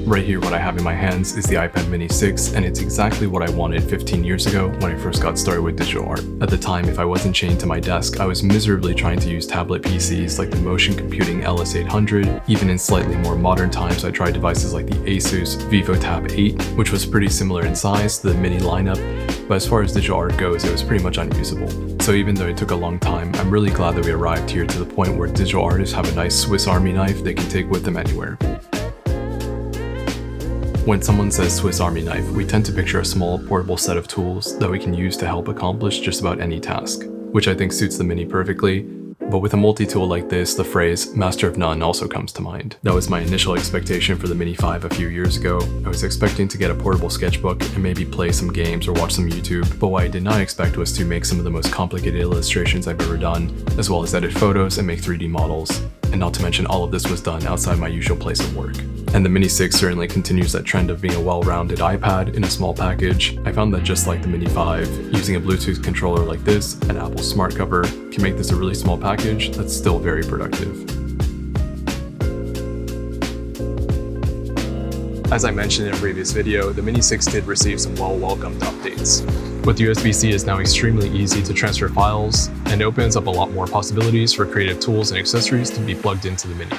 Right here, what I have in my hands is the iPad mini 6, and it's exactly what I wanted 15 years ago when I first got started with digital art. At the time, if I wasn't chained to my desk, I was miserably trying to use tablet PCs like the Motion Computing LS800. Even in slightly more modern times, I tried devices like the Asus VivoTab 8, which was pretty similar in size to the mini lineup, but as far as digital art goes, it was pretty much unusable. So even though it took a long time, I'm really glad that we arrived here to the point where digital artists have a nice Swiss Army knife they can take with them anywhere. When someone says Swiss Army knife, we tend to picture a small, portable set of tools that we can use to help accomplish just about any task, which I think suits the Mini perfectly. But with a multi-tool like this, the phrase master of none also comes to mind. That was my initial expectation for the Mini 5 a few years ago. I was expecting to get a portable sketchbook and maybe play some games or watch some YouTube, but what I did not expect was to make some of the most complicated illustrations I've ever done, as well as edit photos and make 3D models. And not to mention, all of this was done outside my usual place of work. And the Mini 6 certainly continues that trend of being a well-rounded iPad in a small package. I found that just like the Mini 5, using a Bluetooth controller like this and Apple's smart cover can make this a really small package that's still very productive. As I mentioned in a previous video, the Mini 6 did receive some well-welcomed updates. With USB-C, it's now extremely easy to transfer files and opens up a lot more possibilities for creative tools and accessories to be plugged into the Mini.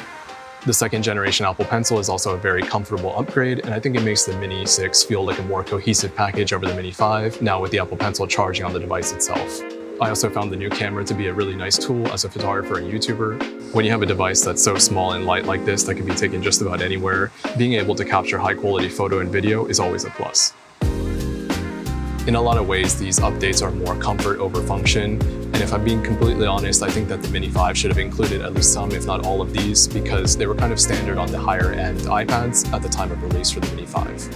The second generation Apple Pencil is also a very comfortable upgrade, and I think it makes the Mini 6 feel like a more cohesive package over the Mini 5, now with the Apple Pencil charging on the device itself. I also found the new camera to be a really nice tool as a photographer and YouTuber. When you have a device that's so small and light like this that can be taken just about anywhere, being able to capture high quality photo and video is always a plus. In a lot of ways, these updates are more comfort over function, and if I'm being completely honest, I think that the Mini 5 should have included at least some, if not all of these, because they were kind of standard on the higher end iPads at the time of release for the Mini 5.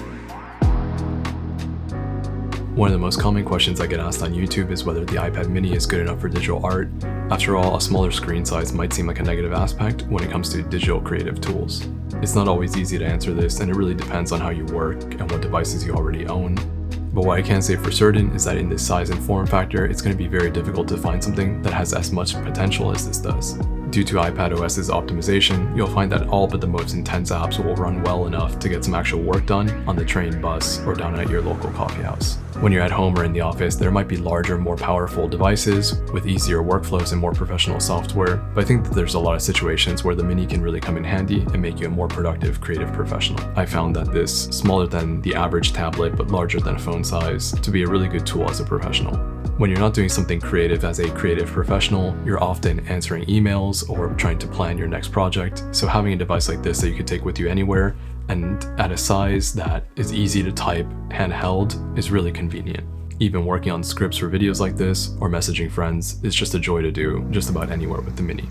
One of the most common questions I get asked on YouTube is whether the iPad mini is good enough for digital art. After all, a smaller screen size might seem like a negative aspect when it comes to digital creative tools. It's not always easy to answer this, and it really depends on how you work and what devices you already own. But what I can say for certain is that in this size and form factor, it's going to be very difficult to find something that has as much potential as this does. Due to iPadOS's optimization, you'll find that all but the most intense apps will run well enough to get some actual work done on the train, bus, or down at your local coffee house. When you're at home or in the office, there might be larger, more powerful devices with easier workflows and more professional software, but I think that there's a lot of situations where the Mini can really come in handy and make you a more productive creative professional. I found that this, smaller than the average tablet but larger than a phone size, to be a really good tool as a professional. When you're not doing something creative as a creative professional, you're often answering emails or trying to plan your next project, so having a device like this that you can take with you anywhere and at a size that is easy to type handheld is really convenient. Even working on scripts for videos like this or messaging friends is just a joy to do just about anywhere with the Mini.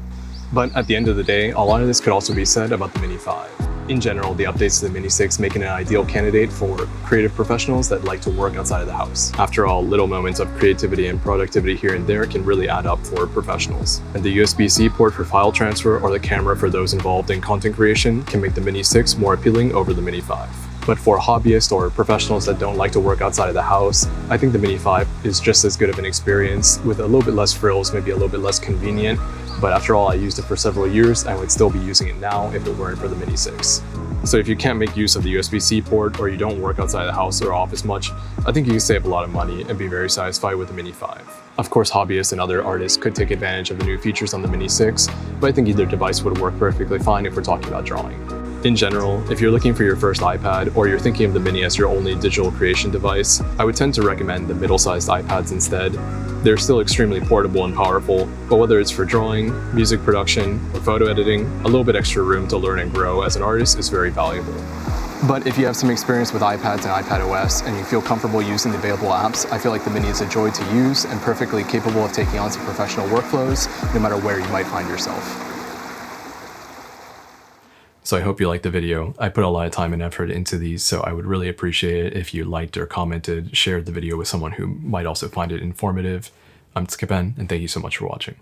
But at the end of the day, a lot of this could also be said about the Mini 5. In general, the updates to the Mini 6 make it an ideal candidate for creative professionals that like to work outside of the house. After all, little moments of creativity and productivity here and there can really add up for professionals. And the USB-C port for file transfer or the camera for those involved in content creation can make the Mini 6 more appealing over the Mini 5. But for hobbyists or professionals that don't like to work outside of the house, I think the Mini 5 is just as good of an experience with a little bit less frills, maybe a little bit less convenient. But after all, I used it for several years and would still be using it now if it weren't for the Mini 6. So if you can't make use of the USB-C port or you don't work outside the house or office much, I think you can save a lot of money and be very satisfied with the Mini 5. Of course, hobbyists and other artists could take advantage of the new features on the Mini 6, but I think either device would work perfectly fine if we're talking about drawing. In general, if you're looking for your first iPad or you're thinking of the Mini as your only digital creation device, I would tend to recommend the middle-sized iPads instead. They're still extremely portable and powerful, but whether it's for drawing, music production, or photo editing, a little bit extra room to learn and grow as an artist is very valuable. But if you have some experience with iPads and iPadOS and you feel comfortable using the available apps, I feel like the Mini is a joy to use and perfectly capable of taking on some professional workflows, no matter where you might find yourself. So I hope you liked the video. I put a lot of time and effort into these, so I would really appreciate it if you liked or commented, shared the video with someone who might also find it informative. I'm Skipen, and thank you so much for watching.